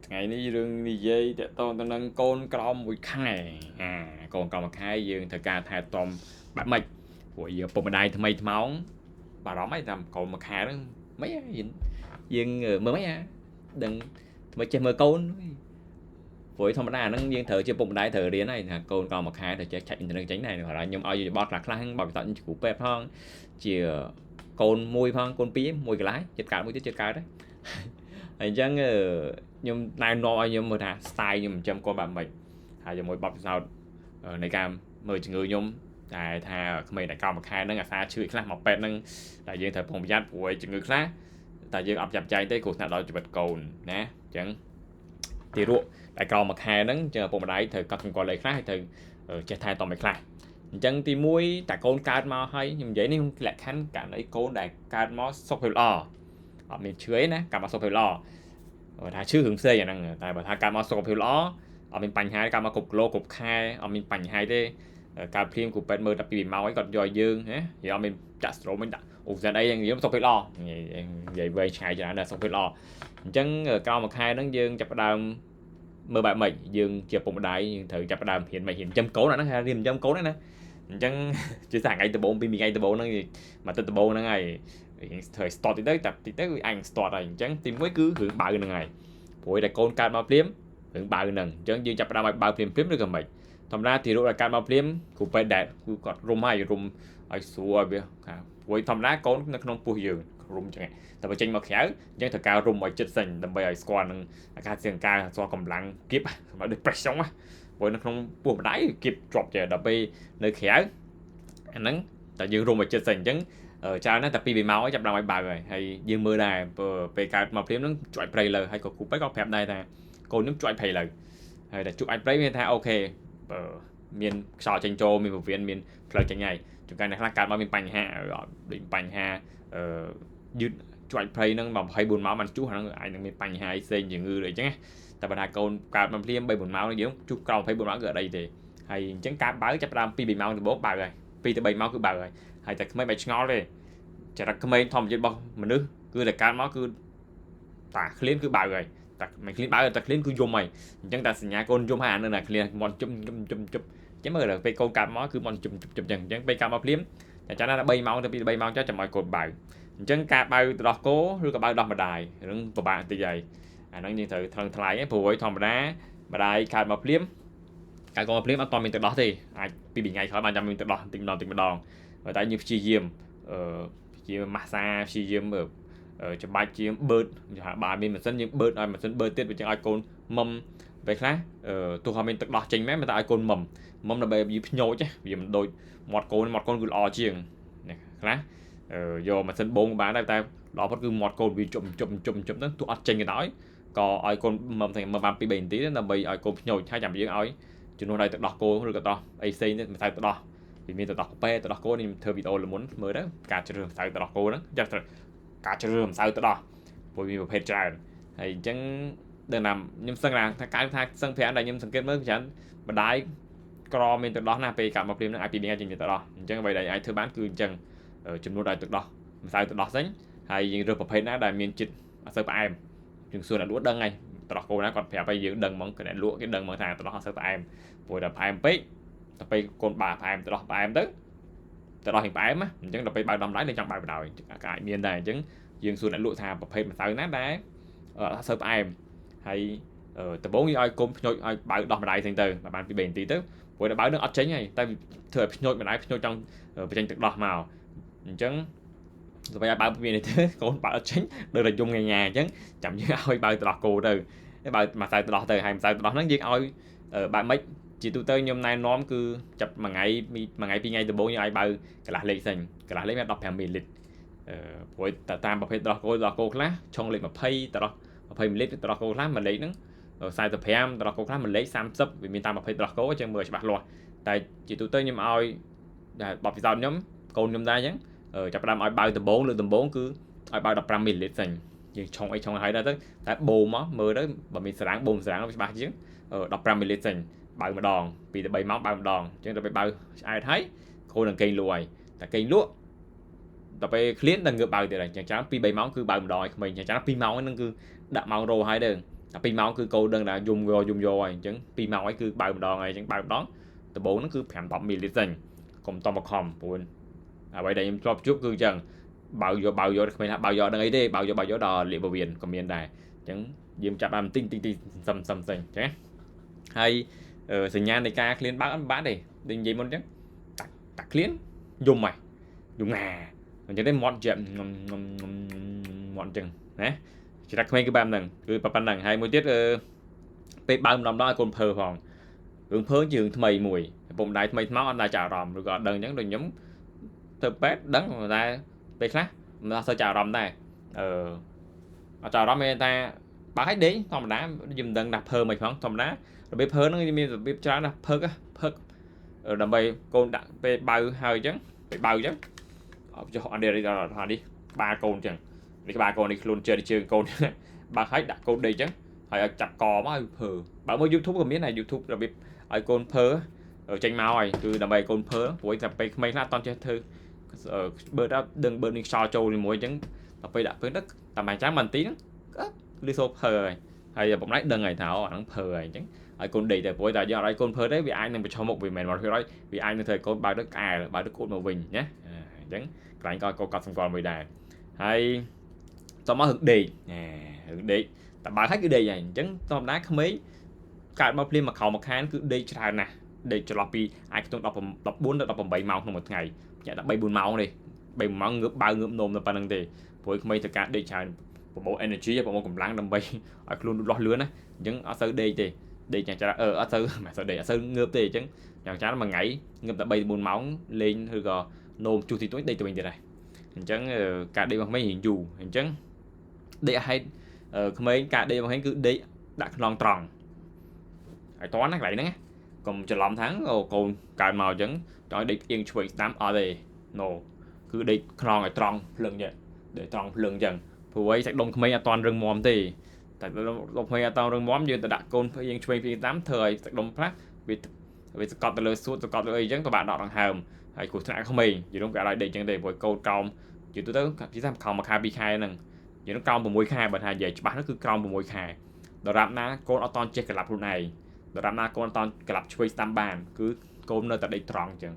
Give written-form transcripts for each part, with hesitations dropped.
ថ្ងៃនេះរឿងនិយាយតកតងទៅនឹងកូនក្រមួយខែកូនក្រមួយខែយើងត្រូវការថែទាំបែបម៉េចព្រោះយើងពុកម្ដាយថ្មីថ្មោងបារម្ភហើយតាមកូនមួយខែហ្នឹងមិនយើងមើលមិនដឹងថ្មីចេះមើលកូនព្រោះធម្មតាហ្នឹងយើងត្រូវជាពុកម្ដាយត្រូវរៀនហើយថាកូនក្រមួយខែត្រូវចេះឆែកអ៊ីនធឺណិតចេញដែរខ្ញុំឲ្យយោបល់ខ្លះហ្នឹងបើបន្តគ្រូពេទ្យផងជាកូនមួយផងកូនពីរមួយកន្លះចិត្តកើតមួយទៀតចិត្តកើតហើយអញ្ចឹងខ្ញុំណែនាំឲ្យខ្ញុំមើលថា style ខ្ញុំចិញ្ចឹមកូនបែបម៉េចហើយជាមួយបទពិសោធន៍នៃការមើលជំងឺខ្ញុំតែថាក្មេងតែកម្មខែហ្នឹងអាសាឈឺខ្លះមកពេទ្យហ្នឹងតែយើងត្រូវប្រុងប្រយ័ត្នព្រោះជំងឺខ្លះតែយើងអត់ចាប់ចែងទេគ្រោះថ្នាក់ដល់ជីវិតកូនណាអញ្ចឹងទីរក់តែក្រោមមួយខែហ្នឹងចឹងឪពុកម្ដាយត្រូវកត់សម្គាល់អីខ្លះហើយត្រូវចេះថែទាំអីខ្លះអញ្ចឹងទី1តែកូនកើតមកហើយខ្ញុំនិយាយនេះលក្ខខណ្ឌករណីកូនដែលកើតមកសុខភាពល្អអត់មានឈឺអីណាកើតមកសុខភាពល្អថាឈឺរឿងផ្សេងអាហ្នឹងតែបើថាកើតមកសុខភាពល្អអត់មានបញ្ហាកើតមកគ្រប់គីឡូគ្រប់ខែអត់មានបញ្ហាទេកើតភ្លាមគ្រូពេទ្យមើលតែ2ម៉ោងអីគាត់យកយើងណាយើងអត់មានចាក់ស្រូមមិនដាក់អូសែនអីយើងសុខភាពល្អនិយាយវែងឆ្ងាយច្រើនដែរសុខភាពល្អអញ្ចឹងក្រោមមួយខែហ្នឹងយើងចាប់ផ្ដើមមើលបែបម៉េចយើងជាពុកម្ដាយយើងត្រូវចាប់ផ្ដើមហ៊ានមិនហ៊ានចំកូនអាហ្នឹងគេរៀនចំកូនណាអញ្ចឹងជាថាថ្ងៃដំបូងពីថ្ងៃដំបូងហ្នឹងមកទឹកដំបូងហ្នឹងហើយធ្វើ start តិចទៅតែតិចទៅអញ start ហើយអញ្ចឹងទី1គឺរឿងបើហ្នឹងហើយព្រោះតែកូនកើតមកភ្លាមរឿងបើហ្នឹងអញ្ចឹងយើងចាប់ផ្ដើមឲ្យបើភ្លាមឬក៏មិនធម្មតាទីរោគដែលកើតមកភ្លាមគ្រូពេទ្យដែលគឺគាត់រុំឲ្យស្រួលឲ្យវាព្រោះធម្មតាកូននៅក្នុងពោះយើងរុំអញ្ចឹងតែបើចេញមកក្រៅអញ្ចឹងត្រូវការរុំឲ្យចិត្តសិនដើម្បីឲ្យស្គាល់នឹងអាការសៀងការស្គាល់កម្លាំងគៀបសម្រាប់ depression ព្រោះនៅក្នុងពោះម្ដាយគៀបជាប់ចេះដល់ពេលនៅក្រៅអាហ្នឹងតែយើងរុំឲ្យចិត្តសិនអញ្ចឹងច្រើនណាស់តែ2-3ម៉ោងចាប់ដល់ឲ្យបើហើយយើងមើលដែរពេលកើតមកព្រាមហ្នឹងជួយព្រៃលើហើយក៏គ្រូពេទ្យក៏ប្រាប់ដែរថាកូនខ្ញុំជួយព្រៃលើហើយតែជួយព្រៃមានថាអូខេមានខ្យល់ចេញចូលមានពវៀនមានផ្លូវចេញហើយជួនកាលអ្នកខ្លះកើតមកមានបញ្ហាដូចបញ្ហាយឺតជួយព្រៃហ្នឹង24ម៉ោងបានជួសហ្នឹងអាចនឹងមានបញ្ហាផ្សេងជំងឺអីចឹងតែបើថាកូនកើតមកព្រាម3-4ម៉ោងយើងជួសក្រោម24ម៉ោងគឺអត់អីទេហើយអញ្ចឹងការបើចាប់ដល់2-3ម៉ោងដំបូងបើហើយ2 ទៅ 3ម៉ោងគឺបើហើយតែក្មេងមិនឆ្ងល់ទេចរិតក្មេងធម្មជាតិរបស់មនុស្សគឺតែកើតមកគឺតាឃ្លានគឺបើហើយតែមិនឃ្លានបើតែឃ្លានគឺយំហើយអញ្ចឹងតែសញ្ញាកូនយំហើយអានៅណាឃ្លានមន់ជុំចឹងមើលពេលកូនកើតមកគឺមន់ជុំចឹងអញ្ចឹងពេលកើតមកភ្លាមតែចាំថា3ម៉ោងទៅ2 3ម៉ោងចុះចាំឲ្យកូនបើអញ្ចឹងការបើទៅដោះគោឬក៏បើដោះម្ដាយរឿងពិបាកបន្តិចហើយអាហ្នឹងយើងត្រូវថ្លឹងថ្លែងព្រោះធម្មតាម្ដាយកើតមកភ្លាមកាយកូនភ្លាមអត់តមានទឹកដោះទេអាចពី2ថ្ងៃក្រោយបានចាំមានទឹកដោះតិចម្ដងតែយើងព្យាយាមម៉ាស្សាព្យាយាមច្បាច់ជាងបឺតថាបើមានម៉ាស៊ីនយើងបឺតឲ្យម៉ាស៊ីនបឺតទៀតវាចឹងឲ្យកូនមុំពេលខ្លះទោះហៅមានទឹកដោះចេញមែនតែឲ្យកូនមុំដើម្បីវាភ្ញោចវាមិនដូចមាត់កូនគឺល្អជាងខ្លះយកម៉ាស៊ីនបងបានតែដល់ផុតគឺមាត់កូនវាជុំទៅទោះអត់ចេញក៏ដោយក៏ឲ្យកូនមុំតែមើលបាន2-3នាទីដើម្បីឲ្យកូនភ្ញោចហើយចាំយើងឲ្យជំនួសឲ្យទឹកដោះគោឬក៏ដោះអីផ្សេងទៀតមិនតែទឹកដោះវាមានទឹកដោះកាហ្វេទឹកដោះគោនេះធ្វើវីដេអូលមុនមើលទៅការជ្រើសម្សៅទឹកដោះគោហ្នឹងចាស់ការជ្រើសម្សៅទឹកដោះព្រោះមានប្រភេទច្រើនហើយអញ្ចឹងដឹងថាខ្ញុំសឹងថាការថាសឹងប្រាំដែលខ្ញុំសង្កេតមើលច្រើនម្ដាយក្រមានទឹកដោះណាពេលកាត់មកព្រាមនឹងអាចពីនេះចេញទឹកដោះអញ្ចឹងអ្វីដែលអាចធ្វើបានគឺអញ្ចឹងចំនួនឲ្យទឹកដោះម្សៅទឹកដោះផ្សេងហើយយើងរើសប្រភេទណាដែលមានជាតិអត់សូវផ្អែមជាងសួរអ្នកលក់ដឹងហើយទឹកដោះគោណាគាត់ប្រាប់ឲ្យយើងដឹងហ្មងគេអ្នកលក់គេដឹងហ្មងថាទឹកដោះអត់សូវផ្អែមព្រោះតែផ្អែមពេកតែពេលកូនបាផ្អែមទឹកដោះផ្អែមទៅទឹកដោះហិងផ្អែមអញ្ចឹងដល់ពេលបើដំដៃនៅចង់បើបណ្ដោយអាចមានដែរអញ្ចឹងយើងសួរអ្នកលក់ថាប្រភេទម្សៅណាដែលអត់សូវផ្អែមហើយដំបូងយើងឲ្យកូនភ្ញោចឲ្យបើដោះម្ដាយផ្សេងទៅបាន2-3នាទីទៅព្រោះតែបើនឹងអត់ចេញហើយតែធ្វើឲ្យភ្ញោចម្ដាយភ្ញោចចង់បញ្ចេញទឹកដោះមកអញ្ចឹងទៅឲ្យបើ2នាទីទៅកូនបើអត់ចេញដូចតែយំញ៉ាអញ្ចឹងចាំយើងឲ្យបើទឹកដោះគោទៅបើម្សៅទឹកដោះទៅហើយម្សៅទឹកដោះហ្នឹងយើងឲ្យបើមិនជាទូទៅខ្ញុំណែនាំគឺចាប់មួយថ្ងៃ2ថ្ងៃដំបូងយើងឲ្យបើកន្លះលេខផ្សេងកន្លះលេខមាន15មីលីលីត្រព្រោះតាមប្រភេទទឹកដោះគោខ្លះឆុងលេខ20ទឹកដោះ20មីលីលីត្រទឹកដោះគោខ្លះមួយលេខហ្នឹង45ទឹកដោះគោខ្លះមួយលេខ30វាមានតាមប្រភេទទឹកដោះគោអញ្ចឹងមើលច្បាស់លាស់តែជាទូទៅខ្ញុំឲ្យដែលបបពិសោធន៍ខ្ញុំកូនខ្ញុំដែរអញ្ចឹងចាប់ផ្ដើមឲ្យបើដំបូងគឺឲ្យបើ15មីលីលីត្រផ្សេងយើងឆុងអីឆុងឲ្យដែរទៅតែបូមកមើលទៅបើមានសារ៉ាំងបូមសារ៉ាំងច្បាស់ជាង15មីលីលីត្រផ្សេងបើម្ដង2ទៅ3ម៉ោងបើម្ដងអញ្ចឹងដល់ពេលបើឆ្អែតហើយកូននឹងកេងលក់ហើយតែកេងលក់ដល់ពេលឃ្លានដល់ងើបបើទៀតហើយអញ្ចឹងច្រើន2-3ម៉ោងគឺបើម្ដងឲ្យក្មេងអញ្ចឹង2ម៉ោងហ្នឹងគឺដាក់ម៉ោងរោហើយទៅ ពីម៉ោងគឺកូនដឹងថាយំយកហើយអញ្ចឹង2ម៉ោងហើយគឺបើម្ដងហើយអញ្ចឹងបើម្ដងដំបូងហ្នឹងគឺ5-10 មីលីលីត្រទេកុំតមកខំព្រោះអ្វីដែលខ្ញុំធ្លាប់ជួបគឺអញ្ចឹងបើយកគ្មានថាបើយកដឹងអីទេបើយកដល់លាបបវៀនក៏មានដែរអញ្ចឹងយើងចាប់បានតិចសឹមអញ្ចឹងហើយសញ្ញានៃការឃ្លានបើអត់បានទេដូចនិយាយមុនអញ្ចឹងតាឃ្លានយំណាអញ្ចឹងទេមាត់ជាមាត់អញ្ចឹងណាច្រាក់ក្មេងគឺបែបហ្នឹងគឺប៉ុណ្ណឹងហើយមួយទៀតពេលបើម្ដងឲ្យកូនភើផងរឿងភើជារឿងថ្មីមួយពុកម្ដាយថ្មីថ្មោអត់ដែរចាប់អារម្មណ៍ឬក៏អត់ដឹងអញ្ចឹងដូចខ្ញុំទៅពេទ្យដឹងតែពេលខ្លះមិនអត់សូវចាប់អារម្មណ៍ដែរអត់ចាប់អារម្មណ៍ទេតែបើឲ្យដេកធម្មតាយើងមិនដឹងថាភើមិនផងធម្មតារបៀបភើហ្នឹងមានរបៀបច្រើនណាស់ផឹកដើម្បីកូនដាក់ពេលបើហើយអញ្ចឹងពេលបើអញ្ចឹងចុះអត់នេះបាកូនអញ្ចឹងនេះបាកូននេះខ្លួនជើងកូនបើឲ្យដាក់កូនដេកអញ្ចឹងហើយឲ្យចាប់កមកឲ្យភើបើមើល YouTube ក៏មានដែរ YouTube របៀបឲ្យកូនភើចេញមកហើយគឺដើម្បីកូនភើព្រោះតែពេលក្មេងខ្លះអត់តន់ចេះធ្វើបើដល់ដឹងបើនេះខ្យល់ចូលជាមួយអញ្ចឹងដល់ពេលដាក់ពឹងទឹកតែមិនចាំមិនទីហ្នឹងលឺសូភើហើយបំណៃដឹងហើយថាអាហ្នឹងភើហើយអញ្ចឹងឲ្យកូនដេកតែព្រោះតែយើងអត់ឲ្យកូនភើទេវាអាចនឹងប្រឈមមុខវាមិនមែន100%វាអាចនឹងធ្វើឲ្យកូនបើទឹកក្អែលបើទឹកគួតមកវិញណាអញ្ចឹងកន្លែងក៏កត់សម្គាល់មួយដែរហើយតមករឿងដេកតែបើឲ្យគឺដេកហើយអញ្ចឹងធម្មតាក្មេងកើតមកភ្លាមមកខោមកខានគឺដេកច្រើនណាស់ដេកចន្លោះពីអាចខ្ទង់14ទៅ18ម៉ោងក្នុងមួយថ្ងៃញ៉ាំតែ 3-4 ម៉ោងទេ3ម៉ោងងើបបើងើបនោមតែប៉ុណ្្នឹងទេព្រោះក្មេងត្រូវការដេកច្រើនប្រមូល energy ប្រមូលកម្លាំងដើម្បីឲ្យខ្លួនលូតលាស់លឿនណាអញ្ចឹងអត់សូវដេកទេដេកយ៉ាងច្រើនអត់សូវងើបទេអញ្ចឹងយ៉ាងច្រើនមួយថ្ងៃងើបតែ 3-4 ម៉ោងលេងឬក៏នោមជុះទីទួយដេកទៅវិញទៀតហើយអញ្ចឹងការដេករបស់ក្មេងរៀងយូរអញ្ចឹងដេកឲ្យក្មេងការដេករបស់ក្មេងគឺដេកដាក់ខ្នងត្រង់ឲ្យតន់ណាកន្លែងហ្នឹងកុំច្រឡំថាកូនកើតមកអញ្ចឹងចង់ឲ្យដេកផ្អៀងឆ្វេងស្ដាំអត់ទេ no គឺដេកខ្នងឲ្យត្រង់ភ្លឹងចេះដេកត្រង់ភ្លឹងអញ្ចឹងព្រោះឯងសាច់ដុំក្មេងអត់តន់រឹងមាំទេតែដុំក្មេងអត់តន់រឹងមាំយើងទៅដាក់កូនផ្អៀងឆ្វេងស្ដាំធ្វើឲ្យសាច់ដុំខ្លះវាសកត់ទៅលើសួតសកត់ទៅអីអញ្ចឹងទៅបាក់ដកដង្ហើមហើយគ្រោះថ្នាក់ក្មេងយល់គេអត់ឲ្យដេកអញ្ចឹងទេព្រោះកូនក្រោមយល់ទៅគេថាខំមួយខែ2ខែហ្នឹងយល់ក្រោម6ខែបើថានិយាយច្បាស់ហ្នឹងគឺក្រោម6ខែដរាបណាកូនអត់តន់ចេះក្លាប់ខ្លួនឯងដរាបណាកូនអត់តន់ក្លាប់ឆ្វេងស្ដាំបានកូននៅតែដេកត្រង់អញ្ចឹង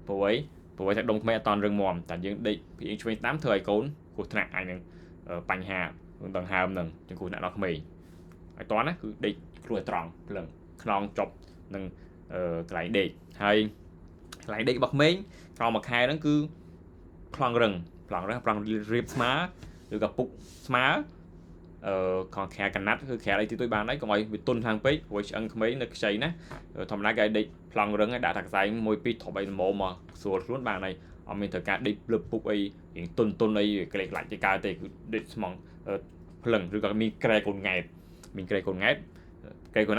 ព្រោះតែដុំក្មេងអត់តន់រឹងមាំតែយើងដេកពីឆ្វេងស្ដាំធ្វើឲ្យកូនគ្រោះថ្នាក់អាចនឹងបញ្ហាដង្ហើមហ្នឹងចឹងគ្រោះថ្នាក់ដល់ក្មេងហើយតន់ណាគឺដេកគ្រោះឲ្យត្រង់ភ្លឹងខ្នងចប់នឹងកន្លែងដេកហើយកន្លែងដេករបស់ក្មេងក្រោមមួយខែហ្នឹងគឺប្លង់រឹងរៀបស្មើឬក៏ពុកស្មើខងខែកណាត់គឺខែអីទីទួយបានហើយកុំឲ្យវាទុនខាងពេកព្រោះឆ្អឹងក្មេងនៅខ្ចីណាធម្មតាគេឲ្យដេកប្លង់រឹងឲ្យដាក់តាខ្សែ1 2ធប់អីល្មមមកស្រួលខ្លួនបានហើយអត់មានត្រូវការដេកភ្លឹបពុកអីរៀងទុនអីក្លេកខ្លាច់ជាកើតទេគឺដេកស្មងភ្លឹងឬក៏មានក្រែកូនង៉ែតក្រែកូនង៉ែត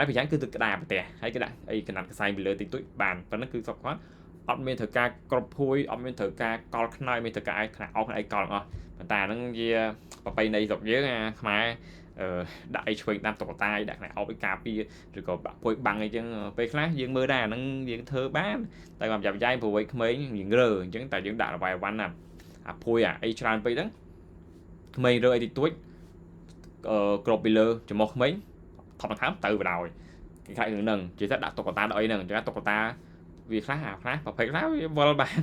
ពីយ៉ាងគឺទឹកក្តារប្រទេសហើយគេដាក់អីកណាត់ខ្សែពីលើទីទួយបានប៉ុណ្ណឹងគឺសពគាត់អត់មានត្រូវការក្របភួយអត់មានត្រូវការកលខ្នើយមានត្រូវការឲ្យខ្នើយអស់ឲ្យកលអស់ប៉ុន្តែអាហ្នឹងវាប្រពៃណីស្រុកយើងខ្មែរដាក់អីឆ្វេងតាមតុក្កតាដាក់ខ្នើយអស់ឲ្យការពារឬក៏បាក់ភួយបាំងអីចឹងពេលខ្លះយើងមើលដែរអាហ្នឹងយើងធ្វើបានតែមកចាប់ចាយព្រោះវ័យក្មេងយើងរើអញ្ចឹងតែយើងដាក់របាយវ៉ាន់ណាអាភួយអីច្រើនពេកហ្នឹងក្មេងរើអីទីទួយក្របពីលើច្រមុះក្មេងថប់ទៅទៅបដ ாய் គេខ្លាចរឿងហ្នឹងជាតែដាក់តុក្កតាដល់អីហ្នឹងអញ្ចឹងតុក្កតាវាខ្លះប្រភេទខ្លះវាវល់បាន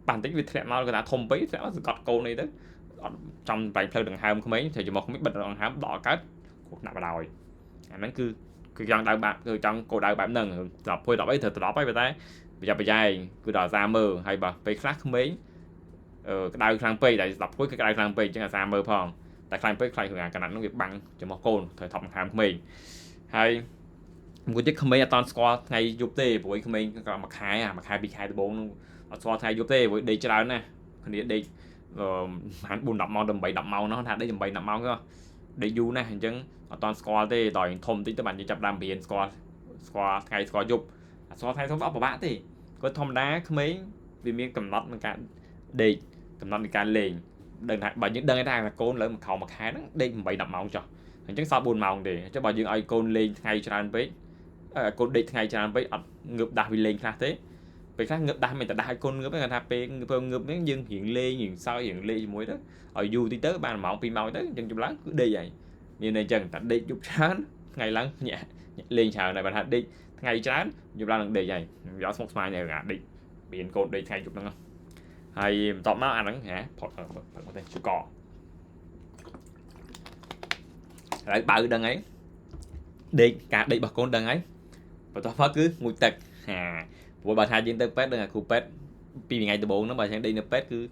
បន្តិចវាធ្លាក់មកកតាធំពេកធ្លាក់មកសកត់កូនអីទៅអត់ចំបែកផ្លូវដង្ហើមក្មេងតែច្រមុះក្មេងបិទដង្ហើមដកកើតគ្រោះថ្នាក់បដ ாய் អាហ្នឹងគឺចង់ដៅបាក់គឺចង់គោលដៅបែបហ្នឹង10ភួយ10អីត្រូវត្រឡប់ហើយប៉ុន្តែប្រយ័ត្នប្រយែងគឺដល់អាសាមើលហើយបើពេលខ្លះក្មេងក្តៅខ្លាំងពេកតែ10ភួយគឺក្តៅខ្លាំងពេកអញ្ចឹងអាសាមើលផងតែខ្លាំងពេកខ្លាចរឿងអាកណាត់ហ្នឹងវាបាំងច្រមុះកូនត្រូវថប់ដង្ហើមក្មេងហើយមួយទៀតក្មេងអត់តន់ស្គាល់ថ្ងៃយប់ទេព្រោះក្មេងក៏មួយខែ2ខែដំបូងនោះអត់ស្គាល់ថ្ងៃយប់ទេព្រោះដេកច្រើនណាស់គ្នាដេកបាន4-10ម៉ោងដល់8-10ម៉ោងនោះថាដេក8-10ម៉ោងក៏ដេកយូរណាស់អញ្ចឹងអត់តន់ស្គាល់ទេដល់ធំតិចទៅបានយើងចាប់ដើមរៀនស្គាល់ថ្ងៃស្គាល់យប់អត់ស្គាល់ថ្ងៃធំអត់ពិបាកទេគាត់ធម្មតាក្មេងវាមានកំណត់ក្នុងការដេកកំណត់នៃការលេងដឹងថាបើយើងដឹងថាកូនលើមួយខោមួយខែហ្នឹងដេក8-10ម៉ោងចុះអញ្ចឹងសល់4ម៉ោងទេអញ្ចឹងបើយើងឲ្យកូនលេងថ្ងៃច្រើនពេកកូនដេកថ្ងៃច្រើនពេកអត់ងើបដាស់វាលេងខ្លះទេពេលខ្លះងើបដាស់មិនតែដាស់ឲ្យកូនងើបគាត់ថាពេលងើបហ្នឹងយើងរៀងលេងរៀងសើចរៀងលេងជាមួយទៅឲ្យយូរតិចទៅបាន1ម៉ោង2ម៉ោងទៅអញ្ចឹងចម្លើយគឺដេកហើយមានតែអញ្ចឹងតែដេកយប់ច្រើន ngày lắng nhẹ lên chào này bạn hạt đi ngày chán chụp ra để vậy gió smoke smile này là đi biển cột đây ngày chụp năng hay tóm máu ăn nắng hả phật có thể chịu cò lại bự đằng ấy đi cả đi bà con đằng ấy và tôi phát cứ mùi tật của bà thay trên tới pet là khu pet pi ngày từ 4 nó bà sang đi nó pet cứ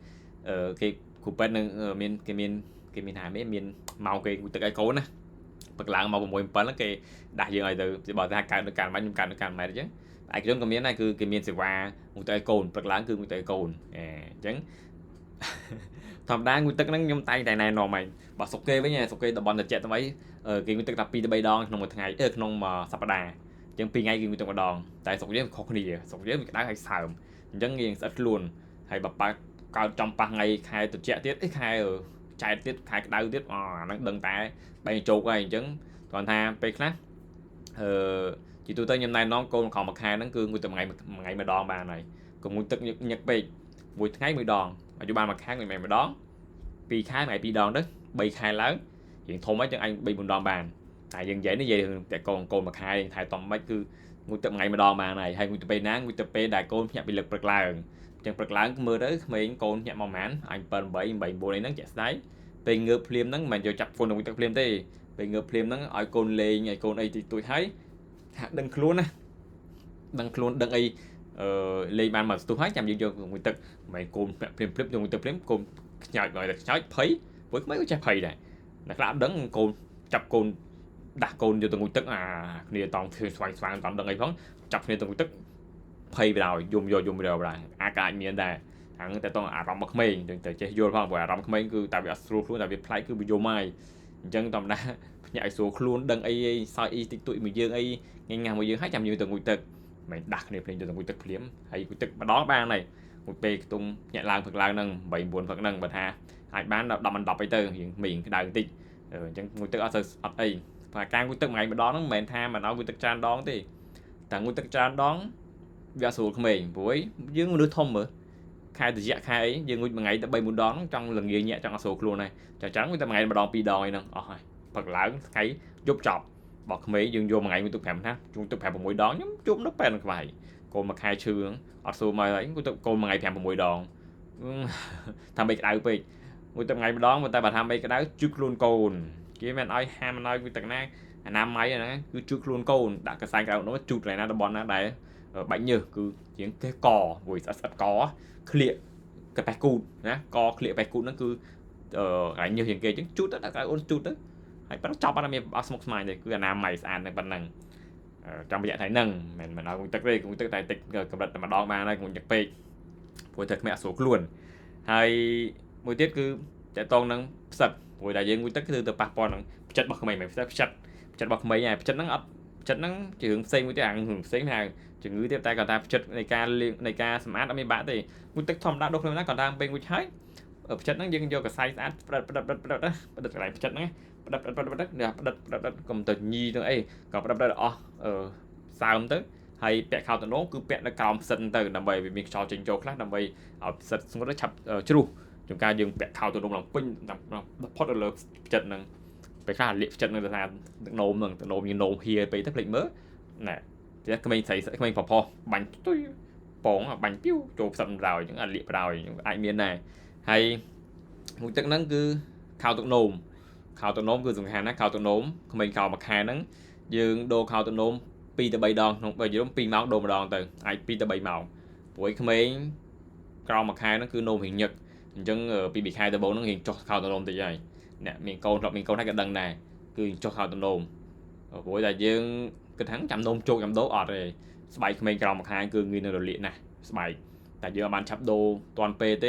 cái khu pet nó miền cái miền Hà mấy miền màu cái tật cái cố nè bật lặng màu mùi pet nó cái đại dương này từ bà ra càng mấy càng mày chứ ai cái cái miền này cứ cái miền sẽ qua mùi tật cồn bật lặng cứ mùi tật cồn chứ thầm đa nguyên tắc nó nhông tay này nọ mày bà sọc kê với nha sọc kê tập bọn trẻ tao mấy cái nguyên tắc tập pi tới bay đòn trong một ngày trong mà sắp đà chẳng pi ngay cái nguyên tắc mà đòn tại sọc dễ khó khăn gì sọc dễ mình đá hay sờm chẳng nghiêng sạch luôn hay bà cao trong 3 ngày khai từ trẻ tiết khai ở chạy tiết khai cái đau tiết nó đừng tại bay trục này chẳng còn tha pe khác chỉ tôi tới hôm nay nó cô còn một hai nó cương nguyên tắc ngày mà đòn bà này còn nguyên tắc nhật về buổi ngày 10 đòn mà chú ba mà khác người mày mà đón pi khá mày pi đòn đó bay khai lớn hiện thôn mấy chân anh bị một đòn bàn tại dân dễ nó về thường tại còn mà khai thầy toàn mấy cứ nguyên tập ngày mà đòn bàn này hay nguyên tập bay nắng nguyên tập bay đại côn nhặt bị lực bật làng chân bật làng mưa đấy mấy côn nhặt màu mán anh bền bảy bộ này nó chạy đấy被ngược phim nó mà giờ chặt phun đồng tập phim thế被ngược phim nó ở côn lê ngày côn ấy thì tôi thấy đừng luôn á đừng luôn đừng ấy lê ban mà tôi thấy chăm dương người tập mày côn phim clip dùng tập phim côn nhảy gọi là nhảy thấy với mấy cái chặt thầy này là đấng côn chặt côn đặt côn vô từng người tức nè toàn xoay toàn đừng ấy phóng chặt nè từng người tức thầy vào dùng rồi là cái miền đây thằng ta toàn rong bạc mây đừng tới chơi vô phong và rong bạc mây cứ tại vì astro luôn tại vì play cứ bị vô mai chân tầm đã nhảy xuống luôn đừng ấy sai y tụi mình dương ấy ngang mà dương 200 như từng người tức mày đặt nè lên cho từng người tức liếm hay người tức mà đó ba này một bề tung nhẹ lang phật lang nâng 7 phật nâng bật ha hai bán đọc mình đọcไปtừ hiện miền cái đại tích chẳng nguyên tắc ở đây và càng nguyên tắc ngày mà đó nó mền tha mà nói nguyên tắc tràn đón thì tại nguyên tắc tràn đón ra sủa của mình với dưới đứa thông mở khai từ dạ khai ấy nhưng nguyên ngày ta bay muốn đón trong lần gì nhẹ trong sủa luôn này chắc chắn nguyên tắc ngày mà đón pi đòi nè phật lớn thấy giúp chọc bọc mấy dương vô mà ngày nguyên tắc phèm ha chúng tắc phèm một mũi đón nhóm chúng nó bèn vậy còn mà khai trừ ở sủa mà ấy cô mà ngày phèm một mũi đòn tham bị cái đại người tập ngày đó người ta bà tham mấy cái đó trước luôn cồn kia men ơi ham nói người ta na nam máy này cứ trước luôn cồn đã cái sai cái nó chụt này nó bón nó đấy bánh nhừ cứ tiếng cái cò rồi sạch có clear cái bạch cụt nhá co clear bạch cụt nó cứ cái nhiều hiện kia chứ chút đó là cái ôn chút đó hay bắt chọc anh em smoke smile này cứ là nam mày ăn được bằng năng trong bây giờ thấy nâng mình nói cũng tức đây cũng tức tại tịch cầm đặt mà đo mà đây cũng nhặt pe với thật mẹ số luôn hay mỗi tiết cứ chạy toàn năng sạch rồi đại diện nguyên tắc từ passport năng chất bậc mày sẽ chất bậc mày này chất năng chỉ hướng xây với cái ảnh hưởng xây hàng chỉ ngữ tiếp tay còn ta chất này ca smart mấy bạn thì nguyên tắc thông đã đốt lên nó còn đang bên nguyên trái ở chất năng dân vô cả size ad đặt lại chất năng đặt cầm từ nhi thôi ấy còn đặt sao không tới hay bẹt khao từ nó cứ bẹt nó cao sân từ nằm bày vì mình so trình chỗ khác nằm bày ở sân xuống nó chập chú chúng ta dừng bẹt khao từ đông lòng pin nằm pot là trận năng phải khá liệt trận là nôm như nôm hia bị thất lệnh mới nè thì các mình thấy các mình phò bánh tôi bóng bánh piu chụp sầm rào những anh liệt rào những ai miền này hay một chất năng cứ khao từ nôm cứ dùng hàng nó khao từ nôm mình khao mặt hàng nắng dừng đồ khao từ nôm pi từ 7 đòn không bởi vì nó pi máu đồ mà đòn từ ai pi từ 7 màu buổi không mấy cao mặt hai nó cứ nôm hiện nhật chân ở pi bị hai từ 4 nó hiện cho khao từ nôm từ vậy nè miền câu hay cái đằng này cứ cho khao từ nôm ở buổi là dương cái thắng chậm nôm trôi chậm đố ọt rồi bảy không mấy cao mặt hai cứ nghi là lịa này bảy tại giờ bạn chấp đồ toàn pt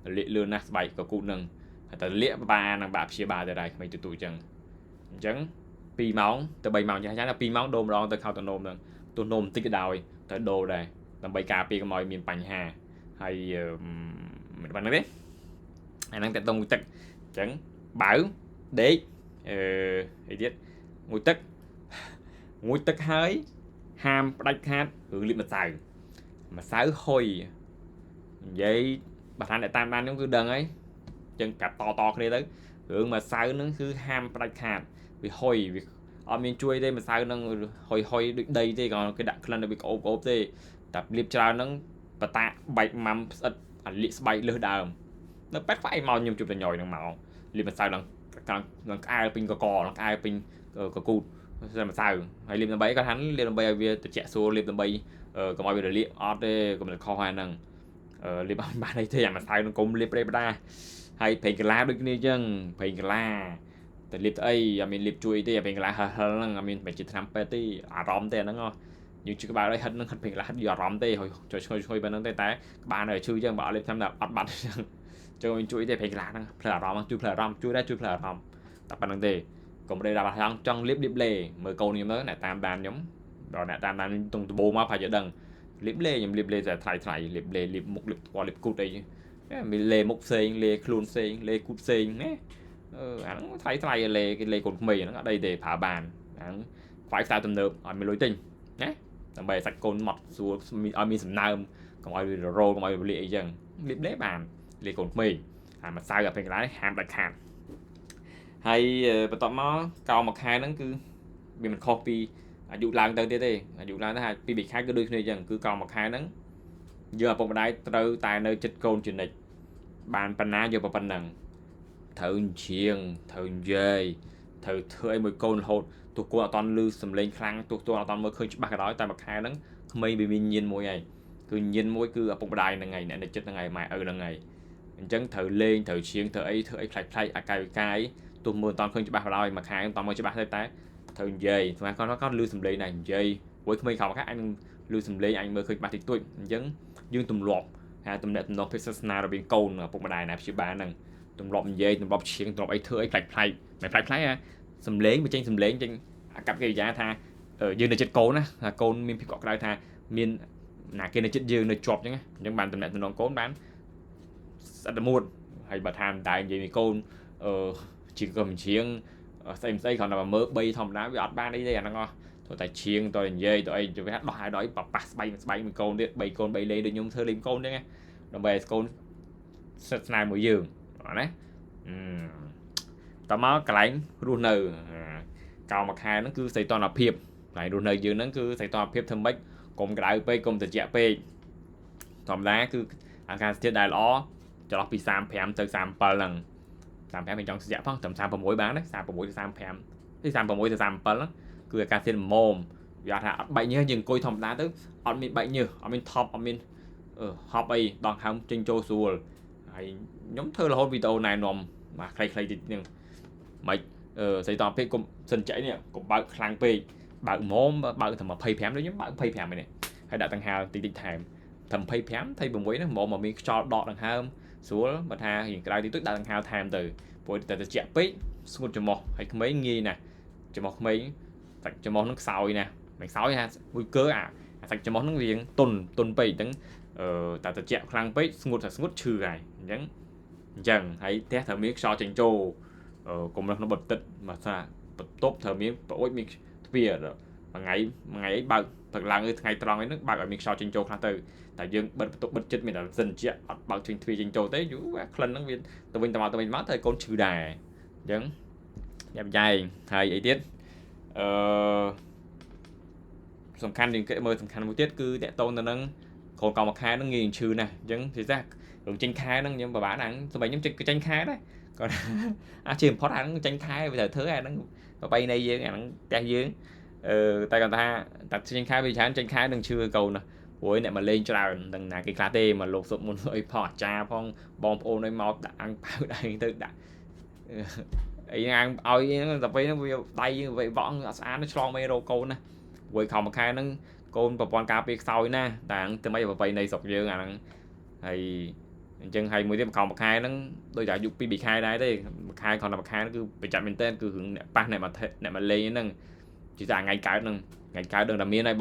lịa lươn nè bảy có cụ nâng tại lịa ba năng bạc chia ba từ đây mấy từ tuổi chẳng pi máu từ 7 máu chắc chắn là pi máu đôm đó từ khao từ nôm rồi tôi nôm tích cái đào tới đồ đây làm 7 cà pi cái mồi miền Pành Hà hay mình bạn nói đấy anh đang tại tông tích chẳng bảo để thì biết ngồi tích hơi ham đánh hát hướng lên mà sáu hồi vậy bà thanh lại tam ban giống cứ đần ấy chân cặp to cái đấy tới hướng mà sáu nó cứ ham đánh hát vì hồi vì ở miền chuối đây mà sao nó hồi được đầy thế còn cái đặc lần nó bị ốp thế tập liệp trà nó và tạ bạch mắm ít liệp bay lơ đờm nó bắt phải màu nhung chụp là nhồi nó màu liệp mà sao nó ai pin cò nó ai pin cò cụt sao mà sao hay liệp nó bay có hắn liệp nó bay về từ trẻ số liệp nó bay có mọi việc là liệp ở đây còn là kho hoa năng liệp bạn đây thế mà sao nó cũng liệp đây ra hay phải cái lá được như chân phải cái láแต่ลิฟต์ไอ้มีลิฟต์ช่วยที่เป็นกระไรฮัลนั่งมีเป็นจิตทำไปที่อารมณ์แต่นั่งอ่ะอยู่จุดบ้านได้ฮัลนั่งเป็นกระไรฮัลอยู่อารมณ์ที่ช่วยบ้านนั่งแต่บ้านเลยช่วยจังบ้านลิฟต์ทำแบบอัดบัตรจังจะมีช่วยที่เป็นกระไรนั่งเพลอารมณ์ช่วยเพลอารมณ์ช่วยได้ช่วยเพลอารมณ์แต่บ้านนั่งที่ก็ไม่ได้รับทางจังลิฟต์เล่เมื่อก่อนนี้เมื่อไหนตามด้านย้อมตอนไหนตามด้านตรงโบมาพายจะดังลิฟต์เล่ยังลิฟต์เล่แต่ไทยลิฟต์เล่ลิฟต์มุกลิฟต์กว่าลิฟต์กูดไอ้มีเล่มุกเซงเล่คลูนเซงเล่กูดเซงเนี่ยanh thấy lê cồn mì nó ở đây để thả bàn phải sao tầm được ở mình lối tinh nhé tầm bè sạch cồn mọt xuống ở mình sầm nam còn ở rô còn ở lệ dần liếp đế bàn lê cồn mì mà sao gặp cái lái ham đặc hàn hay bắt tóm nó cao một hai nó cứ vì mình copy dụ làm tới thế dụ làm hai pi bị khai cứ đôi khi dần cứ cao một hai nó giờ một đáy từ tài nơi chất cồn truyền lịch bàn pan ná giờ pan nằng thợ chiêng thợ dê thợ thuê mùi côn hột tụi cô toàn lưu sầm lên khăn tụi toàn mới khơi bạc cái đó tại mặt hai nắng mây bị mình nhìn mùi này cứ nhìn mùi cứ ở bụng đài là ngày này chết là ngày mai là ngày chẳng thợ lên thợ chiêng thợ ấy play cái tụi mưa toàn khơi bạc đó mặt hai toàn mới bạc tay tay thợ dê mà con lưu sầm lên này dê với mây khảo các anh lưu sầm lên anh mới khơi bạc thì tuổi chẳng dương tụm lọp tụm đẹp tụm lọp phía sau là bên côn ở bụng đài này phía ba nằngตรงรอบเย่ตรงรอบเชียงตรงรอบไอ้เธอไอ้ไพร์อ่ะสำเล้งไปเจงสำเล้งเจงกับcái giá thaยืนในจุดโกนนะโกนมีผิดกฎได้ทามีหนาเกณฑ์ในจุดยืนในจอบจังไงยังbànตำแหน่งตำแหน่งโกนbánสัตว์มูดhay bà tham đại gì mi côn chỉ cầm chiêng xem xây còn là mơ bay thòng đá bị ọt ban đi đây nó ngon tôi tại chiêng tôi dây tôi cho hát đòi đòi bay mi côn đi bay lên được nhung thơ lim côn đấy nghe đồng bè côn sạch này mỗi giường đấy tao máu cái lạnh run nở cao mặt hai nó cứ xây toàn là phiệp lại run nở dưới nó cứ xây toàn phiệp thâm bách cùng cái đại p cùng từ chẹt p thòm đá cứ anh ca thiết đại ló cho nó bị sam phèm từ sam per lần sam phèm bên trong sẽ phong tầm sam per mỗi bán đấy sam per mỗi sam phèm cái sam per mỗi từ sam per lắm cứ ca thiết mồm giờ thà bệnh như dừng coi thòm đá tức on mình bệnh như on mình top on mình hop ấy đòn không trên châu xùa nhóm thơ là hôn video này nòm mà khai thì nhưng mày xây toàn phê cùng sân chạy nè cũng bao khăn phê bao mồm bao thầm mà phê phèm đấy nhóm bao phê phèm này hay đã tăng hào tí thèm thầm phê phèm thay bằng muối nó mồm mà mình cho đọt đằng ham xuống mà tha hiện cái tí tức đã tăng hào thèm từ buổi từ chạy pí xuống cho một hay mấy nghi nè cho một mấy sạch cho món nước sôi nè mày sói ha nguy cơ sạch cho món nước riêng tuần pí tính tại từ chạy khăn pí xuống trừ này nhấn dần hãy test thử miếng so trình trô cùng nó bật tịch mà sao bật tốt thử miếng ôi miếng bia rồi mà ngày ấy bật thật là ngày tròn ấy nước bật ở miếng so trình trô khá từ tại dương bật chết mình là dần chạy bật trình trình trô tới chú lần nó viên tụi mình máu thời con trừ đài dần đẹp dài thầy ấy tiết sầm khăn thì cái mơ sầm khăn một tiết cứ để tôn nó còn một hai nó nghiền trừ nè dần thì ra đường tranh khai nó nhưng mà bạn ăn tụi mình nhóm cái tranh khai đấy còn chìm phó ăn tranh khai bây giờ thứ này nó bay này dưới nó đang dưới tay còn ta đặt tranh khai bây giờ tranh khai đừng chưa cầu nè cuối này mà lên cho nào đừng là cái cá tê mà lột sụp một rồi phỏ trà phong bom ô nơi máu đã ăn bao đây tự đã ấy ăn oi tập với nó tay như vậy võng nó cho mấy đồ câu nè cuối không một khai nó côn và con cá biết sau nè đang từ mấy giờ vậy này sọc dưới hay chân hay mới tiếp còn một hai nó đôi giải dục bị khai đấy đây khai còn là một hai nó cứ bị chặn bên tên cứ hướng ba này mà lên nâng chỉ là ngày cái đừng làm miếng này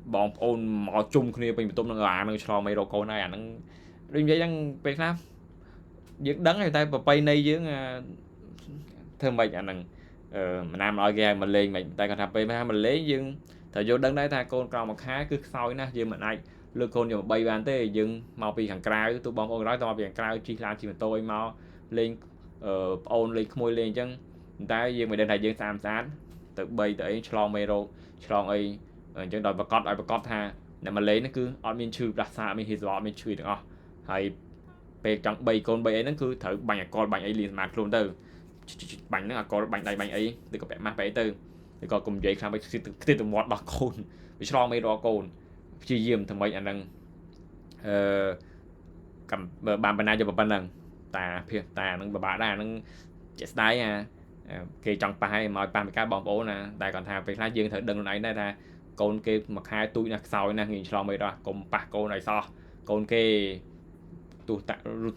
bom ôn mò chung khi mình tôm nó cho mấy đồ câu này nó đừng vậy đang việc làm việc đắng người ta và bay này dưới thơm bệnh anh mà nam nói ra mình lên mình tay còn thập mình lấy dương thời vô đắng đấy ta con còn một hai cứ soi nè dương mình ai lừa con nhiều bay bàn thế dừng màu bị hàng cài tụi bom ôn nói tao bị hàng cài chi làm chỉ mà tôi mau lên ôn lên môi lên chân តែយើងមិនដឹងថាយើងស្អាតស្អាតទៅ3ទៅអីឆ្លងមេរោគឆ្លងអីអញ្ចឹងដល់ប្រកាសឲ្យប្រកាសថាអ្នកម៉ាឡេហ្នឹងគឺអត់មានឈឺផ្ដាសាអត់មានហ៊ីសវ៉ាអត់មានឈឺទាំងអស់ហើយពេលចង់3កូន3អីហ្នឹងគឺត្រូវបាញ់អកលបាញ់អីលៀនស្មាតខ្លួនទៅបាញ់ហ្នឹងអកលបាញ់ដៃបាញ់អីឬក៏ពាក់ម៉ាស់បែរទៅឬក៏កុំនិយាយខ្លាំងពេកខ្ទេចទៅមាត់ដោះកូនវាឆ្លងមេរោគកូនព្យាយាមធ្វើម៉េចអាហ្នឹងបានបណ្ណាយកប៉ុណ្ណឹងតាភាសតាហ្នឹងពិបាកដែរហ្នឹងជាក់ស្ដែងគេចង់ប៉ះឲ្យមកប៉ះមិនកើតបងប្អូនណាតែគាត់ថាពេលខ្លះយើងត្រូវដឹងខ្លួនឯងដែរថាកូនគេមួយខែទូចណាស់ខ្សោយណាស់ងាយឆ្លងមេរោគកុំប៉ះកូនឲ្យសោះកូនគេទោះ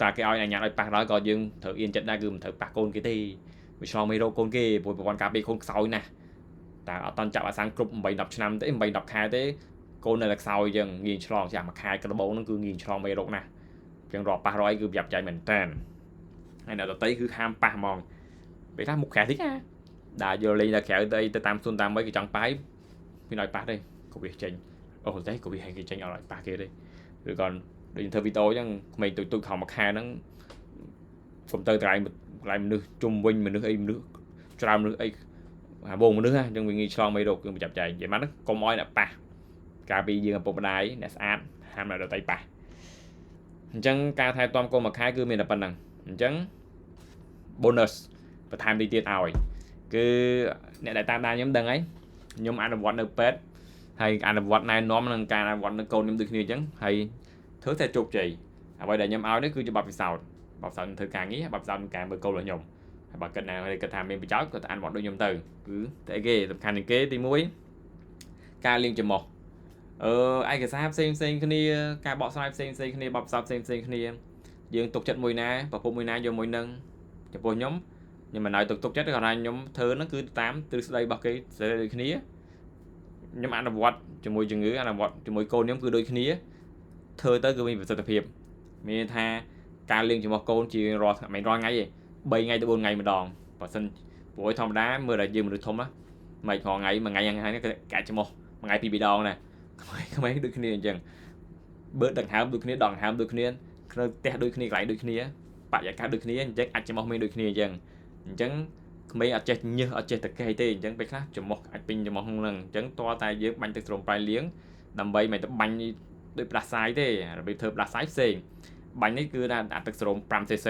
តាគេឲ្យអញ្ញាតឲ្យប៉ះដល់ក៏យើងត្រូវអៀនចិត្តដែរគឺមិនត្រូវប៉ះកូនគេទេវាឆ្លងមេរោគកូនគេព្រោះប្រព័ន្ធការពារកូនខ្សោយណាស់តែអត់តន់ចាប់អាសាំងគ្រប់8 10ឆ្នាំទេ8 10ខែទេកូននៅតែខ្សោយអញ្ចឹងងាយឆ្លងចាស់មួយខែក្របោហ្នឹងគឺងាយឆ្លងមេរោគណាស់អញ្ចឹងរាប់ប៉ះរយគឺប្រយ័ត្នចាញ់មែនតើហើយអ្នកដតីគឺហាមប៉ះហ្មងពេលខ្លះមុខក្រៅតិចណាដើរយកលេងដល់ក្រៅទៅតាមសួនតាមអីគេចង់ប៉ះមានឲ្យប៉ះទេក៏វាចេញអូតែក៏វាឲ្យគេចេញអត់ឲ្យប៉ះគេទេឬក៏ដូចធ្វើវីដេអូអញ្ចឹងក្មេងទូចខំមួយខែហ្នឹងកុំទៅត្រៃមនុស្សជុំវិញមនុស្សអីមនុស្សច្រើនមនុស្សអីវងមនុស្សអញ្ចឹងវាងាយឆ្លងមេរោគគឺប្រចាំចាយនិយាយមកហ្នឹងកុំឲ្យអ្នកប៉ះការពីយើងឪពុកម្ដាយអ្នកស្អាតហាមអ្នកដតីប៉ះអញ្ចឹងការថែទាំកូនមួយខែគឺមានតែប៉ុណ្្នឹងអញ្ចឹង bonus បន្ថែមទៀតឲ្យគឺអ្នកដែលតាមដានខ្ញុំដឹងហើយខ្ញុំអនុវត្តនៅពេទ្យហើយអនុវត្តណែនាំនឹងការអនុវត្តនៅកូនខ្ញុំដូចគ្នាអញ្ចឹងហើយធ្វើតែជោគជ័យអ្វីដែលខ្ញុំឲ្យនេះគឺជាបទពិសោធន៍ធ្វើការងារបទពិសោធន៍ក្នុងការមើលកូនរបស់ខ្ញុំហើយបើគិតថាមានប្រយោជន៍ក៏អនុវត្តដូចខ្ញុំទៅគឺតែគេសំខាន់ជាងគេទី1ការលាងច្រមុះឯកសារផ្សេងគ្នាការបកស្រាយផ្សេងគ្នាបទពិសោធន៍ផ្សេងគ្នាយើងទុកចិត្តមួយណាប្រភពមួយណាយកមួយនឹងចំពោះខ្ញុំមិនឲ្យទុកចិត្តទេគាត់ថាខ្ញុំធ្វើហ្នឹងគឺតាមទ្រឹស្ដីរបស់គេស្ដីដូចគ្នាខ្ញុំអនុវត្តជាមួយជំងឺអនុវត្តជាមួយកូនខ្ញុំគឺដូចគ្នាធ្វើទៅគឺមានប្រសិទ្ធភាពមានថាការលេងជាមួយកូនជារាល់ថ្ងៃទេ3ថ្ងៃទៅ4ថ្ងៃម្ដងបើសិនព្រោះធម្មតាមើលតែយើងមនុស្សធំណាមិនខថ្ងៃមួយថ្ងៃហ្នឹងគេកាច់ច្រមុះមួយថ្ងៃ2 ដងណាក្មេងដូចគ្នាអញ្ចឹងបើដង្ហើមដូចគ្នាដង្ហើមដូចគ្នានៅផ្ទះដូចគ្នាកន្លែងដូចគ្នាបរិយាកាសដូចគ្នាអញ្ចឹងអាចច្រមុះមានដូចគ្នាអញ្ចឹងក្មេងអត់ចេះញើសអត់ចេះតកេះទេអញ្ចឹងពេលខ្លះច្រមុះអាចពេញច្រមុះហ្នឹងអញ្ចឹងតើតែយើងបាញ់ទឹកស្រោមប្រៃលាងដើម្បីមិនទៅបាញ់ដោយផ្លាសាយទេរបៀបធ្វើផ្លាសាយផ្សេងបាញ់នេះគឺដាក់ទឹកស្រោម 5cc